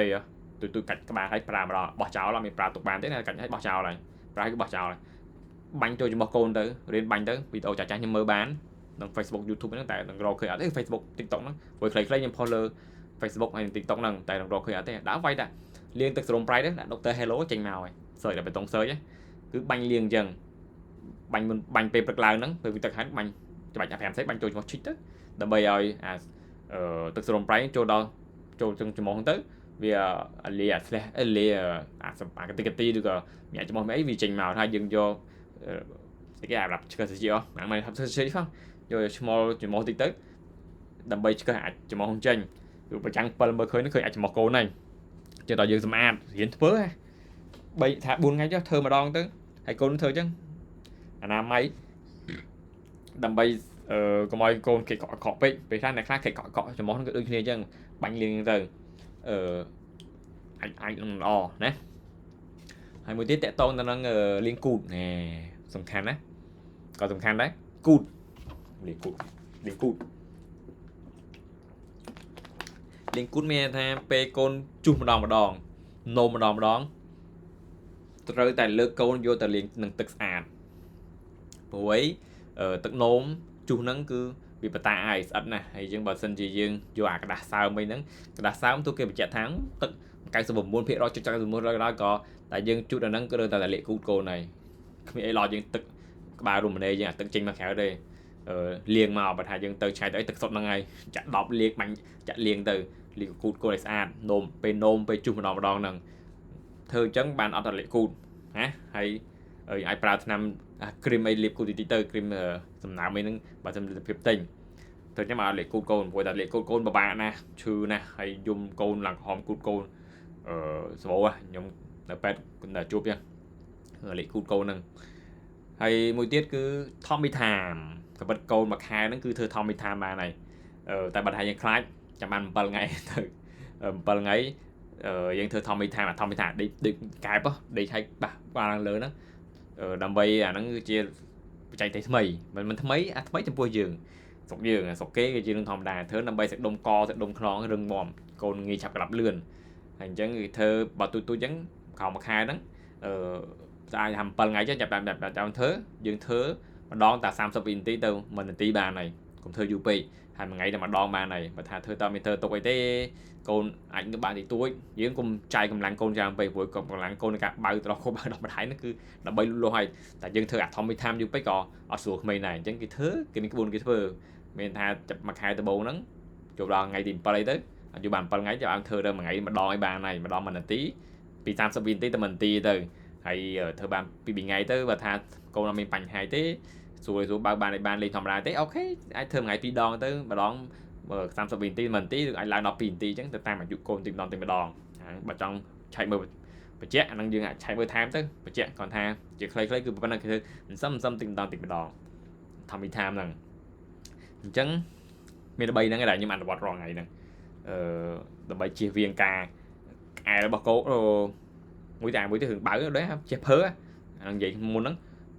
ទូកាច់ក្បាលឲ្យប្រើម្ដងបោះចោលអត់មានប្រើទុកបានទេកាច់ឲ្យបោះចោលហើយប្រើឲ្យបោះចោលហើយបាញ់ចូលច្រមុះកូនទៅរៀនបាញ់ទៅវីដេអូចាស់ៗខ្ញុំមើលបានក្នុង Facebook YouTube ហ្នឹងតែនឹងរកឃើញអត់ទេ Facebook TikTok ហ្នឹងព្រោះខ្លីៗខ្ញុំផុសលើ Facebook ហើយ TikTok ហ្នឹងតែនឹងរកឃើញអត់ទេដើរវាយតាលាងទឹកស្រោមប្រៃទៅដាក់ Dr. Hello ចេញមកហើយសើចដល់បេតុងសើចគឺបាញ់លាងអញ្ចឹងបាញ់ពេលព្រឹកឡើងហ្នឹងពេលទឹកហាន់បាញ់ច្បាច់ 5 សេបាញ់ចូលច្រមុះឈិចទៅដើម្បីឲ្យទឹកស្រោមប្រៃចូលចឹងច្រមុះទៅវាលាស្លេះលាអាកតិឬក៏ញាក់ច្រមុះអីវាចេញមកហើយយើងយកស្អីគេអាប់ឆ្កឹះសាជីហ្នឹងមិនថាសាជីផងយកឈ្មោះច្រមុះតិចទៅដើម្បីឆ្កឹះអាចច្រមុះចេញគឺប្រចាំង7មើលឃើញអាចច្រមុះកូនហ្នឹងចេះដល់យើងសម្អាតរៀនធ្វើ3ថា4ថ្ងៃចុះធ្វើម្ដងទៅហើយកូនធ្វើអញ្ចឹងអនាម័យដើម្បីកុំឲ្យកូនគេកក់ពេកពេលខ្លះអ្នកខ្លះគេកក់ច្រមុះហ្នឹងក៏ដូចគ្នាអញ្ចឹងបាញ់លាងទៅអាចនឹងល្អណាហើយមួយទៀតតកតងទៅនឹងលាងគូតសំខាន់ណាក៏សំខាន់ដែរគូតលាងគូតលាងគូតមានថាពេលកូនជុះម្ដងនោមម្ដងត្រូវតែលើកកូនយកទៅលាងនឹងទឹកស្អាតព្រោះទឹកនោមជុះហ្នឹងគឺវាបតាឲ្យស្អិតណាស់ហើយយើងបើសិនជាយើងយកអាក្តាស់សើមអីហ្នឹងក្តាស់សើមទូគេបញ្ជាក់ថាទឹក99% ចុច99%ដល់ក៏តែយើងជូតអាហ្នឹងគឺត្រូវតែលាកគូតកូនហើយគ្មានអីឡោយើងទឹកក្បាលរុំម្នេយើងអាទឹកចេញមកក្រៅទេលាងមកបើថាយើងទៅឆ្ងាយទៅទឹកសុទ្ធហ្នឹងហើយចាក់10លាងបាញ់ចាក់លាងទៅលាងគូតកូនឲ្យស្អាតនោមពេលជុះម្ដងហ្នឹងធ្វើអញ្ចឹងបានអត់លាកគូតណាហើយអាចប្រើថ្នាំគ្រីមអីលាបគូតតិចទៅគ្រីមសំណើមអីហ្នឹងបើសិនលទ្ធភាពទិញទៅខ្ញុំឲ្យលាកគូតកូនព្រោះតែលាកគូតកូនពិបាកណាស់ឈឺណាស់ហើយយំកូនឡើងក្រហមគូតកូនស្រួលខ្ញុំនៅពេទ្យគាត់ជួបចឹងលាកគូតកូនហ្នឹងហើយមួយទៀតគឺ Tommy Time ក៏បិទកូនមួយខែហ្នឹងគឺធ្វើ Tommy Time បានហើយតែបើថាយើងខ្លាចចាំបាន7ថ្ងៃទៅ7ថ្ងៃ យើងធ្វើធម្មតាធម្មតាដូចកែបដេកឲ្យបាឡើងលើហ្នឹងដើម្បីអាហ្នឹងគឺជាបច្ចេកទេសថ្មីមិនថ្មីថ្មីចំពោះយើងស្រុកយើងស្រុកគេគឺជារឿងធម្មតាធ្វើដើម្បីសាច់ដុំកសាច់ដុំខ្នងរឹងមាំកូនងាយចាប់ក្តាប់លឿនហើយអញ្ចឹងគឺធ្វើបើទូចអញ្ចឹងក្រោមមួយខែហ្នឹងស្អាតថា7ថ្ងៃចឹងចាប់តាមធ្វើយើងធ្វើម្ដងតែ30វិនាទីទៅ1នាទីបានហើយកុំធ្វើយូរពេកហើយមួយថ្ងៃតែម្ដងបានហើយបើថាធ្វើតើមានធ្វើទុកអីទេកូនអាចនឹងបានតិចតួចយើងកុំចាយកម្លាំងកូនច្រើនពេកព្រោះកម្លាំងកូនในការបើត្រោះខុសបើដល់បន្ថែមហ្នឹងគឺដើម្បីលូតលាស់ហើយតែយើងធ្វើអាធម្មតាយូរពេកក៏អត់ស្រួលក្មេងដែរអញ្ចឹងគេធ្វើគេមានក្បួនគេធ្វើមានថាចាប់មួយខែដំបូងហ្នឹងចូលដល់ថ្ងៃទី7អីទៅអត់យូរបាន7ថ្ងៃចាំឲ្យធ្វើទៅមួយថ្ងៃម្ដងឲ្យបានហើយម្ដង1នាទីពី30វិនាទីទៅ1នាទីទៅហើយធ្វើបានពី2ថ្ងៃទៅបើថាកូនអត់មានបញ្ហាទេស្រួលបើបានឲ្យបានលេងធម្មតាទេអូខេអាចធ្វើមួយថ្ងៃ2ដងទៅម្ដង30វិនាទី1នាទីឬអាចឡើងដល់2នាទីអញ្ចឹងទៅតាមអាយុកូនទីម្ដងបើចង់ឆែកមើលបញ្ជាក់អាហ្នឹងយើងអាចឆែកមើលថែមទៅបញ្ជាក់គាត់ថាជាខ្លីៗគឺប៉ុណ្ណឹងគឺសឹមទីម្ដងធម្មតាហ្នឹងអញ្ចឹងមាន3ហ្នឹងដែលខ្ញុំអនុវត្តរាល់ថ្ងៃហ្នឹងដើម្បីជៀសវាងការក្អែរបស់កូនមួយទៅរឿងបើដែរចេះភើអាហ្នឹងនិយាយមុនហ្នឹង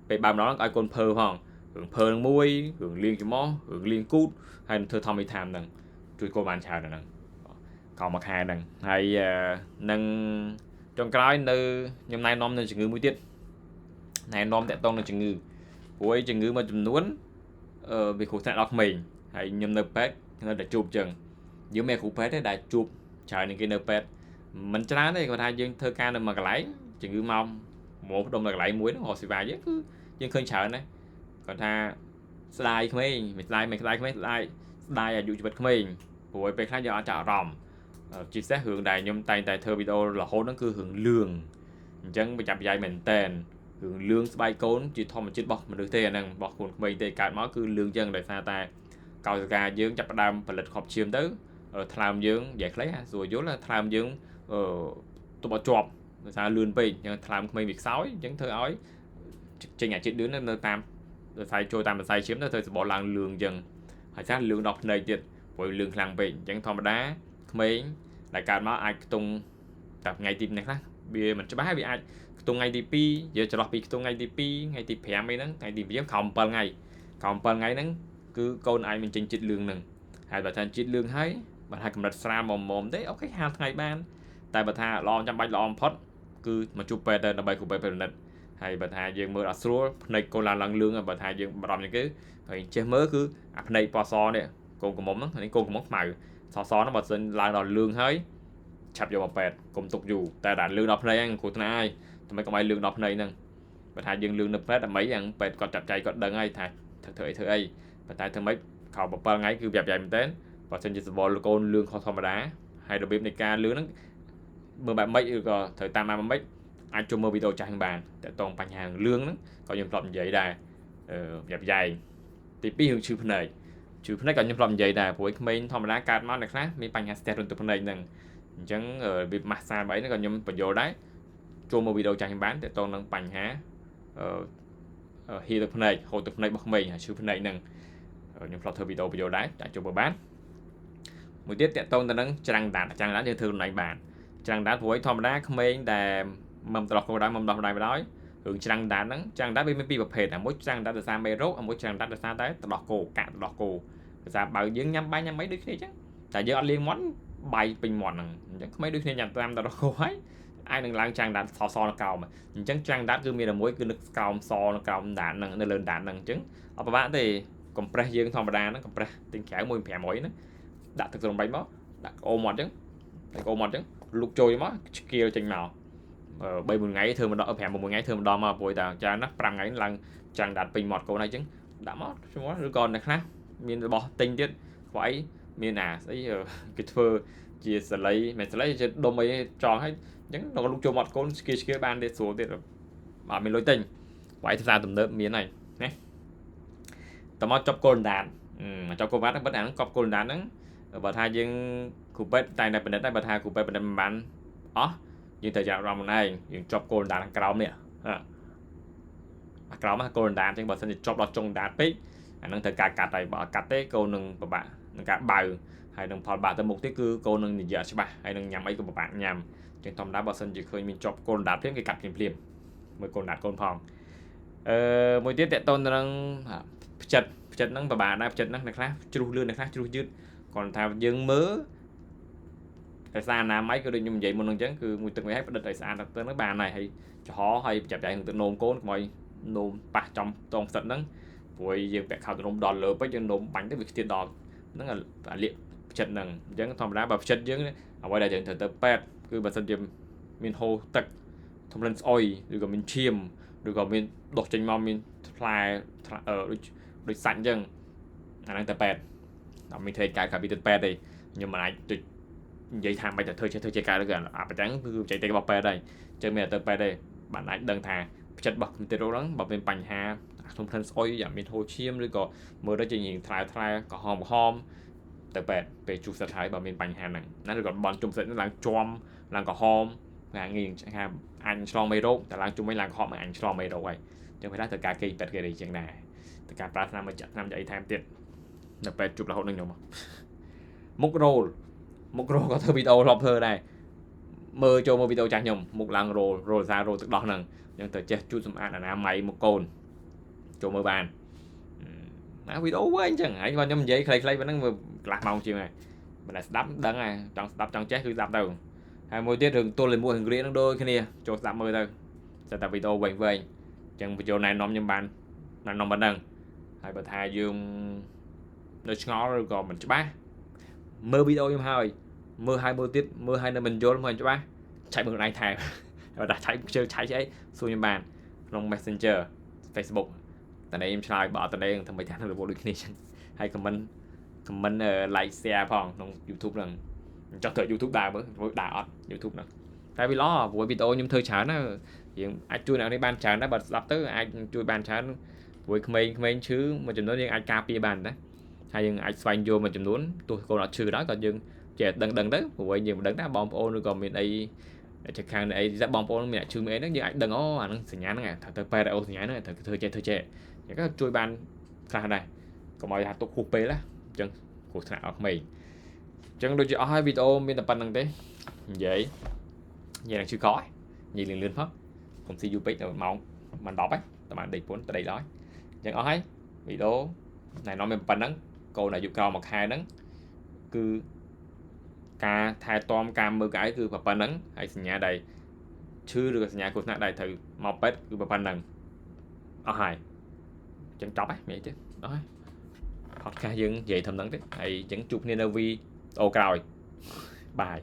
ពេលបើម្ដងឲ្យកូនភើផងរឿងភើនឹងមួយរឿងលៀងច្រមុះរឿងលៀងគូតហើយធ្វើធម្មតាហ្នឹងជួយកូនបានច្រើនហ្នឹងកោមួយខែហ្នឹងហើយនឹងចុងក្រោយនៅខ្ញុំណែនាំនៅជំងឺមួយទៀតណែនាំតាក់ទងនឹងជំងឺព្រោះជំងឺមួយចំនួនវាគ្រោះថ្នាក់ដល់ក្មេងហើយខ្ញុំនៅពេទ្យនៅតែជួបចឹងយើងមានគ្រូពេទ្យទេដែលជួបច្រើនជាងគេនៅពេទ្យមិនច្រើនទេគាត់ថាយើងធ្វើការនៅមួយកន្លែងជំងឺមកផ្ដុំនៅកន្លែងមួយហ្នឹងរកសេវាយើងគឺយើងឃើញច្រើនណាគាត់ថាស្ដាយក្មេងមិនស្ដាយក្មេងស្ដាយអាយុជីវិតក្មេងព្រោះពេលខ្លះយើងអត់ចាប់អារម្មណ៍ជាពិសេសរឿងដែលខ្ញុំតែងតែធ្វើវីដេអូរហូតហ្នឹងគឺរឿងលឿងអញ្ចឹងប្រចាំប្រយ័ត្នមែនតែនរឿងលឿងស្បែកកូនជាធម្មជាតិរបស់មនុស្សទេអាហ្នឹងរបស់កូនក្មេងទេកើតមកគឺលឿងចឹងដោយសារតែកោសិកាយើងចាប់ផ្ដើមផលិតខប់ឈាមទៅថ្លើមយើងនិយាយខ្លីស្រួលយល់ថ្លើមយើងទប់អត់ជាប់ដោយសារលឿនពេកអញ្ចឹងថ្លើមក្មេងវាខ្សោយអញ្ចឹងធ្វើឲ្យចេញអាជាតិលឿននៅតាមសរសៃចូលតាមសរសៃឈាមទៅធ្វើសបល់ឡើងលឿងអញ្ចឹងហើយចាស់លឿងដល់ភ្នែកទៀតព្រោះលឿងខ្លាំងពេកអញ្ចឹងធម្មតាក្មេងដែលកើតមកអាចខ្ទង់តែថ្ងៃទីនេះខ្លះវាមិនច្បាស់ហើយវាអាចខ្ទង់ថ្ងៃទី2យើងចន្លោះពីខ្ទង់ថ្ងៃទី2ថ្ងៃទី5អីហ្នឹងថ្ងៃទី5ក្រោម7ថ្ងៃហ្នឹងគឺកូនអាចមានចេញជាតិលឿងហ្នឹងហើយបើថាជាតិលឿងហើយបើថាកម្រិតស្រាលមុំទេអូខេ50ថ្ងៃបានតែបើថាល្អចាំបាច់ល្អបំផុតគឺមកជួបពេទ្យទៅដើម្បីគូពេទ្យពិនិត្យហើយបើថាយើងមើលអត់ស្រួលភ្នែកកូនឡើងលឿងបើថាយើងបារម្ភជាងគេហើយចេះមើលគឺអាភ្នែកពណ៌សនេះកូនកំមុំហ្នឹងនេះកូនកំមុំខ្មៅសហ្នឹងបើសិនឡើងដល់លឿងហើយឆាប់យកមកពេទ្យកុំទុកយូរតែដល់លឿងដល់ភ្នែកហ្នឹងគ្រោះថ្នាក់ហើយតែមិនក៏ឲ្យលឿងដល់ភ្នែកហ្នឹងបើថាយើងលឿងនៅពេទ្យដើម្បីយ៉ាងពេទ្យគាត់ចាប់ចៃគាត់ដឹងហើយថាធ្វើអីប៉ុន្តែធ្វើម៉េចខោ7ថ្ងៃគឺប្រយ័ត្នមែនតើបើសិនជាសបល់កូនលឿងខុសធម្មតាហើយរបៀបនៃការលឿងហ្នឹងមើលបែបម៉េចឬក៏ត្រូវតាមបែបម៉េចអាចចូលមើលវីដេអូចាស់បានតែតងបញ្ហាលឿងហ្នឹងក៏ខ្ញុំធ្លាប់និយាយដែរប្រយ័ត្នយ៉ែងទី2រឿងឈឺភ្នែកក៏ខ្ញុំធ្លាប់និយាយដែរព្រោះក្មេងធម្មតាកើតមកអ្នកខ្លះមានបញ្ហាស្ទះរន្ធទឹកភ្នែកហ្នឹងអញ្ចឹងរបៀបម៉ាស្សាបើអីហ្នឹងក៏ខ្ញុំបញ្យល់ដែរចូលមើលវីដេអូចាស់បានតែតងនឹងបញ្ហាហៀទឹកភ្នែកហូរទឹកភ្នែករបស់ក្មេងឈឺភ្នែកហ្នឹងខ្ញុំធ្លាប់ធ្វើវីដេអូបញ្យល់ដែរអាចចូលមើលបានមួយទៀតតកតងទៅនឹងច្រាំងដាតយើងធ្វើខ្លួនឯងបានច្រាំងដាតព្រោះធម្មតាក្មេងដែលមិនត្រឡប់ខ្លួនដែរមិនដោះដៃបណ្ដោយរឿងច្រាំងដាតហ្នឹងច្រាំងដាតវាមានពីរប្រភេទមួយច្រាំងដាតដោយសារមេរោគមួយច្រាំងដាតដោយសារតែទឹកដោះគោកាក់ទឹកដោះគោដោយសារបើយើងញ៉ាំបាយញ៉ាំអីដូចគ្នាអញ្ចឹងតែយើងអត់លាងមាត់បាយពេញមាត់ហ្នឹងអញ្ចឹងក្មេងដូចគ្នាញ៉ាំតាមទឹកដោះគោហើយអាចនឹងឡើងច្រាំងដាតសនៅក្រោមអញ្ចឹងច្រាំងដាតគឺមានតែមួយគឺនៅក្រោមសនៅក្រោមដាតហ្នឹងនៅលើដាតហ្នឹងអញ្ចឹងអត់ពិបាកទេកំប្រេសយើងធម្មតាហ្នឹងកំប្រេសទិញក្រៅ1.5ហ្នឹងដាក់ទឹកស្រមុំមកដាក់ក្អូមាត់អញ្ចឹងលុកចូលមកឆ្កៀលចេញមក3-4ថ្ងៃធ្វើម្ដង5-6ថ្ងៃធ្វើម្ដងមកព្រោះតែច្រើនណាស់5ថ្ងៃឡើងច្រាំងដាតពេញមាត់កូនហើយអញ្ចឹងដាក់មកឈ្មោះឬក៏អ្នកខ្លះមានរបស់ទិញទៀតខ្វៃមានស្អីគេធ្វើជាសលៃមិនសលៃជាដុំអីចងហើយអញ្ចឹងដល់លុកចូលមាត់កូនឆ្កៀលបានទៀតស្រួលទៀតបើមានលុយទិញខ្វៃផ្សារទំនើបមានហើយណាតមកចប់កូនដាតចប់កូនដាតបិទអាហ្នឹងកប់កូនដាតហ្នឹងបើថាយើងគ្រូពេទ្យតែនៅពិនិត្យតែបើថាគ្រូពេទ្យពិនិត្យមិនបានអស់យើងត្រូវចាប់អារម្មណ៍ខ្លួនឯងយើងជាប់កូនដាតខាងក្រោមនេះអាក្រោមហ្នឹងកូនដាតអញ្ចឹងបើសិនជាជាប់ដល់ចុងដាតពេកអាហ្នឹងត្រូវការកាត់ហើយបើអត់កាត់ទេកូននឹងពិបាកនឹងការបើ ហើយនឹងផលបាក់ទៅមុខទៀតគឺកូននឹងនិយាយច្បាស់ហើយនឹងញ៉ាំអីក៏ពិបាកញ៉ាំចឹងធម្មតាបើសិនជាឃើញមានជាប់កូនដាតភ្លាមគេកាត់ភ្លាមមើលកូនដាតកូនផងមួយទៀតតកតូនទៅនឹងផ្ចិតហ្នឹងពិបាកដែរផ្ចិតហ្នឹងអ្នកខ្លះជ្រុះលឿនអ្នកខ្លះជ្រុះយឺតគាត់ថាយើងមើលតែសារអនាម័យក៏ដូចខ្ញុំនិយាយមុនហ្នឹងអញ្ចឹងគឺមួយទឹកមួយឲ្យផ្ដិតឲ្យស្អាតទៅហ្នឹងបានហើយចំហហើយចាប់ដៃនឹងទៅនោមកូនកុំឲ្យនោមប៉ះចំតងផ្សិតហ្នឹងព្រោះយើងពាក់ខោទៅនោមដល់លើពេកយើងនោមបាញ់ទៅវាខ្ទាតដល់ហ្នឹងអាលៀកផ្ចិតហ្នឹងអញ្ចឹងធម្មតាបើផ្ចិតយើងអ្វីដែលយើងត្រូវទៅពេទ្យគឺបើសិនជាមានហូរទឹកធំលិនស្អុយឬក៏មានឈាមឬក៏មានដុសចេញមកមានផ្លែដូចសាច់អញ្ចឹងអាហ្នឹងទៅពេទ្យអត់មានធ្វើការពីទៅពេទ្យទេខ្ញុំមិនអាចទៅនិយាយថាមិនទៅធ្វើជាការឬក៏អាប្រចាំគឺបច្ចេកទេសរបស់ពេទ្យដែរអញ្ចឹងមានទៅពេទ្យទេបានអាចដឹងថាផ្ចិតរបស់មេរោគហ្នឹងបើមានបញ្ហាក្នុងផ្លិនស្អុយយ៉ាងមានហូរឈាមឬក៏មើលទៅជាញថ្លែក្រហមទៅពេទ្យពេលជួសសិតហើយបើមានបញ្ហាហ្នឹងណាឬក៏បនជុំសិតឡើងជាប់ឡើងក្រហមងាយថាអាចឆ្លងមេរោគតែឡើងជុំវិញឡើងក្រហមអាចឆ្លងមេរោគហើយអញ្ចឹងពេលណាទៅការគេពេទ្យគេអញ្ចឹងដែរទៅការប្រើថ្នាំមកចាក់ថ្នាំអីថែមទៀតនៅពេទ្យជួបរហូតនឹងខ្ញុំមុខរោលក៏ធ្វើវីដេអូធ្លាប់ធ្វើដែរមើលចូលមើលវីដេអូចាស់ខ្ញុំមុខឡើងរោលសាររោលទឹកដោះហ្នឹងអញ្ចឹងទៅចេះជូតសម្អាតអនាម័យមុខកូនចូលមើលបានណាវីដេអូវិញអញ្ចឹងហើយគាត់ខ្ញុំនិយាយខ្លីៗប៉ុណ្ណឹងមើលកន្លះម៉ោងជាងហើយមិនដែលស្ដាប់ដឹងហើយចង់ស្ដាប់ចង់ចេះគឺស្ដាប់ទៅហើយមួយទៀតរឿងទល់ជាមួយរឿងរៀនហ្នឹងដូចគ្នាចូលស្ដាប់មើលទៅតែវីដេអូវែងអញ្ចឹងបញ្ចូលណែនាំខ្ញុំបានណែនាំប៉ុណ្ណឹងហើយបើថាយើងនៅឆ្ងល់ឬក៏មិនច្បាស់មើលវីដេអូខ្ញុំហើយមើលទៀតមើលហើយនៅមិនយល់មិនច្បាស់ឆែកមើលខ្លួនឯងថែបើថាឆែកជើឆែកអីសួរខ្ញុំបានក្នុង Messenger Facebook តើខ្ញុំឆ្លើយបើអត់តើធ្វើមិនថានឹងរបបដូចគ្នាចឹងហើយ comment like share ផងក្នុង YouTube ហ្នឹងចង់ទៅ YouTube ដែរមើលដែរអត់ YouTube ហ្នឹងតែវាល្អព្រោះវីដេអូខ្ញុំធ្វើច្រើនណាយើងអាចជួយអ្នកនេះបានច្រើនដែរបើស្ដាប់ទៅអាចជួយបានច្រើនព្រោះក្មេងឈឺមួយចំនួនយើងអាចការពារបានណាហើយយើងអាចស្វែងយល់មួយចំនួនទោះកូនអត់ឈឺដែរក៏យើងចេះដឹងទៅព្រោះយើងមិនដឹងថាបងប្អូនឬក៏មានអីចខាងអីតែបងប្អូនមានឈឺមានអីហ្នឹងយើងអាចដឹងអូអាហ្នឹងសញ្ញាហ្នឹងត្រូវទៅពេទ្យអូសញ្ញាហ្នឹងត្រូវធ្វើចេះអញ្ចឹងក៏ជួយបានខ្លះដែរកុំឲ្យថាទុកហួសពេលណាអញ្ចឹងគ្រោះថ្នាក់អស់ក្មេងអញ្ចឹងដូចជាអស់ហើយវីដេអូមានតែប៉ុណ្្នឹងទេនិយាយនឹងឈឺកនិយាយលឿនផងកុំស៊ីយូរពេកដល់ម៉ោងមិន10ហើយតែបានដេកពុនទៅដេកឡើយអញ្ចឹងអស់ហើយវីដេអូណែនាំមានប៉ុណ្្នឹងកូនអាយុក្រោមមួយខែហ្នឹងគឺការថែទាំការមើលក្អែគឺប៉ុណ្្នឹងហើយសញ្ញាដែលឈឺឬក៏សញ្ញាគ្រោះថ្នាក់ដែលត្រូវមកពេទ្យគឺប៉ុណ្្នឹងអស់ហើយអញ្ចឹងចប់ហើយមានទេអស់ហើយ podcast យើងនិយាយធំហ្នឹងទេហើយអញ្ចឹងជួបគ្នានៅវីដេអូក្រោយបាយ